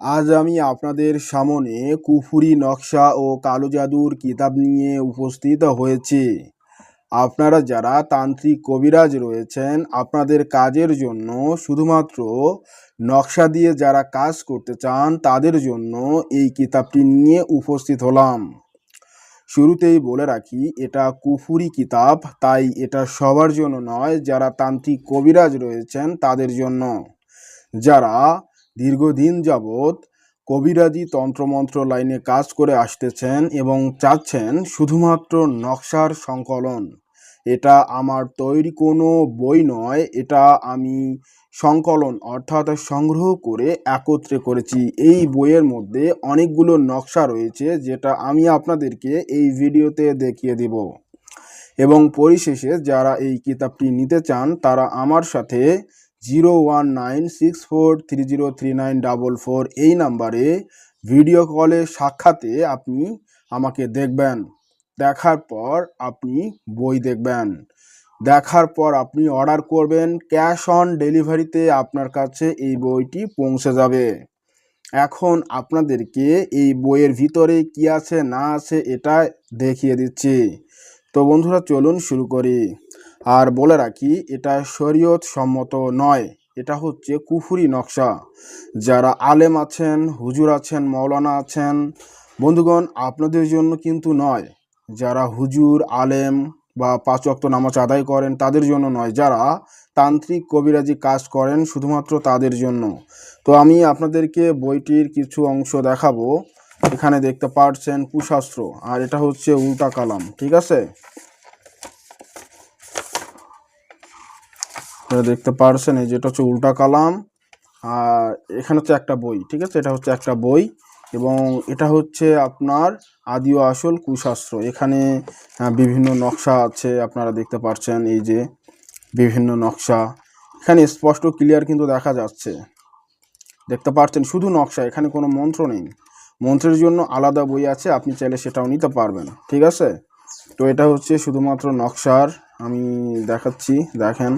আজ আমি আপনাদের সামনে কুফুরি নকশা ও কালো জাদুর কিতাব নিয়ে উপস্থিত হয়েছি। আপনারা যারা তান্ত্রিক কবিরাজ রয়েছেন, আপনাদের কাজের জন্য শুধুমাত্র নকশা দিয়ে যারা কাজ করতে চান তাদের জন্য এই কিতাবটি নিয়ে উপস্থিত হলাম। শুরুতেই বলে রাখি, এটা কুফুরি কিতাব, তাই এটা সবার জন্য নয়। যারা তান্ত্রিক কবিরাজ রয়েছেন তাদের জন্য, যারা দীর্ঘদিন যাবৎ কবিরাজি তন্ত্রমন্ত্র লাইনে কাজ করে আসতেছেন এবং চাচ্ছেন শুধুমাত্র নকশার সংকলন। এটা আমার তৈরি কোনো বই নয়, এটা আমি সংকলন অর্থাৎ সংগ্রহ করে একত্রে করেছি। এই বইয়ের মধ্যে অনেকগুলো নকশা রয়েছে, যেটা আমি আপনাদেরকে এই ভিডিওতে দেখিয়ে দেব। এবং পরিশেষে যারা এই কিতাবটি নিতে চান তারা আমার সাথে 01964303944 এই নাম্বারে ভিডিও কলে সাক্ষাতে আপনি আমাকে দেখবেন। দেখার পর আপনি বই দেখবেন, দেখার পর আপনি অর্ডার করবেন। ক্যাশ অন ডেলিভারিতে আপনার কাছে এই বইটি পৌঁছে যাবে। এখন আপনাদেরকে এই বইয়ের ভিতরে কি আছে না আছে এটা দেখিয়ে দিচ্ছি। তো বন্ধুরা, চলুন শুরু করি। আর বলে রাখি, এটা শরীয়ত সম্মত নয়, এটা হচ্ছে কুফুরি নকশা। যারা আলেম আছেন, হুজুর আছেন, মৌলানা আছেন, বন্ধুগণ আপনাদের জন্য কিন্তু নয়। যারা হুজুর, আলেম বা 5 ওয়াক্ত নামাজ আদায় করেন তাদের জন্য নয়, যারা তান্ত্রিক কবিরাজি কাজ করেন শুধুমাত্র তাদের জন্য। তো আমি আপনাদেরকে বইটির কিছু অংশ দেখাবো। এখানে দেখতে পাচ্ছেন কুশাস্ত্র, আর এটা হচ্ছে উল্টা কালাম, ঠিক আছে? দেখতে পারছেন এই যেটা হচ্ছে উল্টা কালাম, আর এখানে হচ্ছে একটা বই, ঠিক আছে? এটা হচ্ছে একটা বই এবং এটা হচ্ছে আপনার আদি ও আসল কুশাস্ত্র। এখানে বিভিন্ন নকশা আছে, আপনারা দেখতে পাচ্ছেন এই যে বিভিন্ন নকশা এখানে স্পষ্ট ক্লিয়ার কিন্তু দেখা যাচ্ছে। দেখতে পাচ্ছেন শুধু নকশা, এখানে কোনো মন্ত্র নেই। মন্ত্রের জন্য আলাদা বই আছে, আপনি চাইলে সেটাও নিতে পারবেন, ঠিক আছে? তো এটা হচ্ছে শুধুমাত্র নকশার আমি দেখাচ্ছি, দেখেন।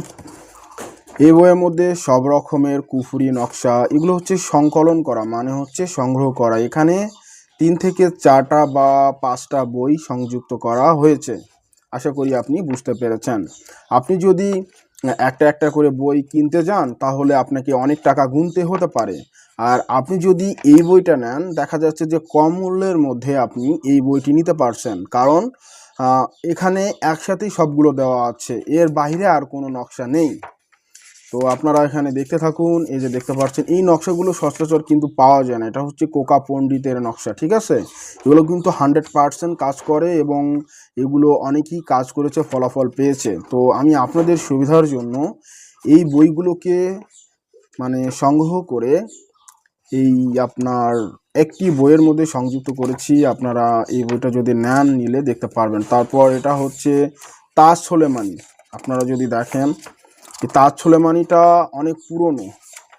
এই বইয়ের মধ্যে সব রকমের কুফুরি নকশা, এগুলো হচ্ছে সংকলন করা, মানে হচ্ছে সংগ্রহ করা। এখানে 3 থেকে 4টা বা 5টা বই সংযুক্ত করা হয়েছে। আশা করি আপনি বুঝতে পেরেছেন। আপনি যদি একটা একটা করে বই কিনতে যান তাহলে আপনাকে অনেক টাকা গুনতে হতে পারে। আর আপনি যদি এই বইটা নেন, দেখা যাচ্ছে যে কম মূল্যের মধ্যে আপনি এই বইটি নিতে পারছেন, কারণ এখানে একসাথেই সবগুলো দেওয়া আছে, এর বাইরে আর কোনো নকশা নেই। তো আপনারা এখানে দেখতে থাকুন। এই যে দেখতে পাচ্ছেন এই নকশাগুলো সচরাচর কিন্তু পাওয়া যায় না। এটা হচ্ছে কোকা পণ্ডিতের নকশা, ঠিক আছে? এগুলো কিন্তু 100% কাজ করে এবং এগুলো অনেকেই কাজ করেছে, ফলাফল পেয়েছে। তো আমি আপনাদের সুবিধার জন্য এই বইগুলোকে মানে সংগ্রহ করে এই আপনার একটি বইয়ের মধ্যে সংযুক্ত করেছি। আপনারা এই বইটা যদি নেন, নিলে দেখতে পারবেন। তারপর এটা হচ্ছে তাজ সোলেমানি। আপনারা যদি দেখেন, এই তাজ সোলেমানিটা অনেক পুরনো,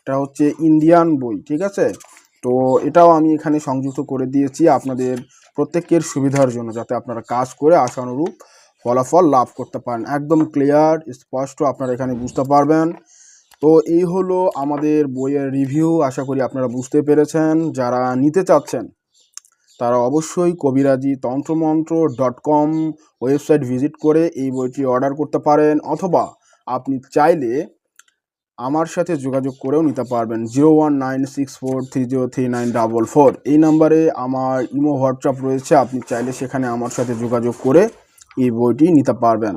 এটা হচ্ছে ইন্ডিয়ান বই, ঠিক আছে? তো এটাও আমি এখানে সংযুক্ত করে দিয়েছি আপনাদের প্রত্যেকের সুবিধার জন্য, যাতে আপনারা কাজ করে আশানুরূপ ফলাফল লাভ করতে পারেন। একদম ক্লিয়ার স্পষ্ট আপনারা এখানে বুঝতে পারবেন। তো এই হলো আমাদের বইয়ের রিভিউ। আশা করি আপনারা বুঝতে পেরেছেন। যারা নিতে চাচ্ছেন তারা অবশ্যই কবিরাজি তন্ত্রমন্ত্র.com ওয়েবসাইট ভিজিট করে এই বইটি অর্ডার করতে পারেন, অথবা আপনি চাইলে আমার সাথে যোগাযোগ করেও নিতে পারবেন। 01964303944 এই নাম্বারে আমার ইমো হোয়াটসঅ্যাপ রয়েছে, আপনি চাইলে সেখানে আমার সাথে যোগাযোগ করে এই বইটি নিতে পারবেন।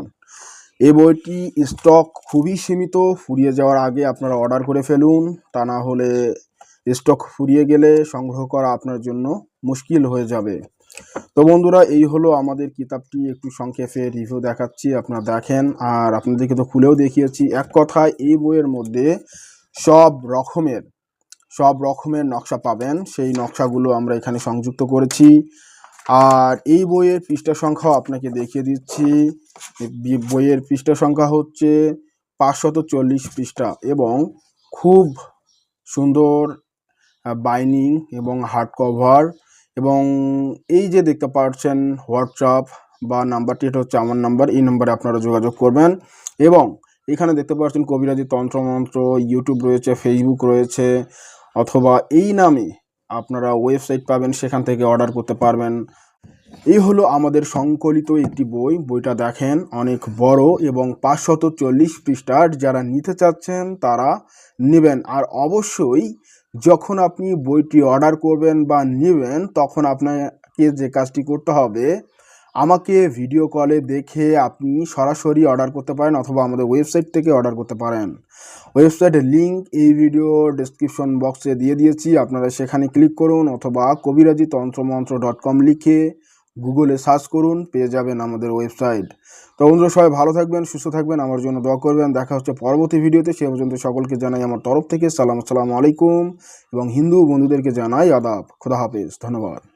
এই বইটি স্টক খুবই সীমিত, ফুরিয়ে যাওয়ার আগে আপনারা অর্ডার করে ফেলুন, তা না হলে স্টক ফুরিয়ে গেলে সংগ্রহ করা আপনার জন্য মুশকিল হয়ে যাবে। তো বন্ধুরা, এই হলো আমাদের কিতাবটি, একটু সংক্ষেপে রিভিউ দেখাচ্ছি, আপনারা দেখেন। আর আপনাদেরকে তো খুলেও দেখিয়েছি। এক কথায় এই বইয়ের মধ্যে সব রকমের নকশা পাবেন, সেই নকশাগুলো আমরা এখানে সংযুক্ত করেছি। আর এই বইয়ের পৃষ্ঠা সংখ্যাও আপনাকে দেখিয়ে দিচ্ছি। বইয়ের পৃষ্ঠা সংখ্যা হচ্ছে 540 পৃষ্ঠা এবং খুব সুন্দর বাইনিং এবং হার্ড কভার। এবং এই যে দেখতে পাচ্ছেন হোয়াটসঅ্যাপ বা নাম্বারটি, এটা হচ্ছে আমার নাম্বার, এই নাম্বারে আপনারা যোগাযোগ করবেন। এবং এখানে দেখতে পাচ্ছেন কবিরাজি তন্ত্রমন্ত্র, ইউটিউব রয়েছে, ফেসবুক রয়েছে, অথবা এই নামে আপনারা ওয়েবসাইট পাবেন, সেখান থেকে অর্ডার করতে পারবেন। এই হলো আমাদের সংকলিত একটি বই। বইটা দেখেন অনেক বড় এবং 540 পৃষ্ঠার। যারা নিতে চাচ্ছেন তারা নেবেন। আর অবশ্যই যখন আপনি বইটি অর্ডার করবেন বা নেবেন, তখন আপনাকে যে কাজটি করতে হবে, আমাকে ভিডিও কলে দেখে আপনি সরাসরি অর্ডার করতে পারেন অথবা আমাদের ওয়েবসাইট থেকে অর্ডার করতে পারেন। ওয়েবসাইটের লিঙ্ক এই ভিডিও ডেসক্রিপশন বক্সে দিয়ে দিয়েছি, আপনারা সেখানে ক্লিক করুন অথবা কবিরাজিতন্ত্রমন্ত্র.com লিখে গুগলে সার্চ করুন, পেয়ে যাবেন আমাদের ওয়েবসাইট। তো বন্ধুরা, সবাই ভালো থাকবেন, সুস্থ থাকবেন, আমার জন্য দোয়া করবেন। দেখা হচ্ছে পরবর্তী ভিডিওতে। সে পর্যন্ত সকলকে জানাই আমার তরফ থেকে সালাম, আসসালামু আলাইকুম, এবং হিন্দু বন্ধুদেরকে জানাই আদাব। খোদা হাফেজ, ধন্যবাদ।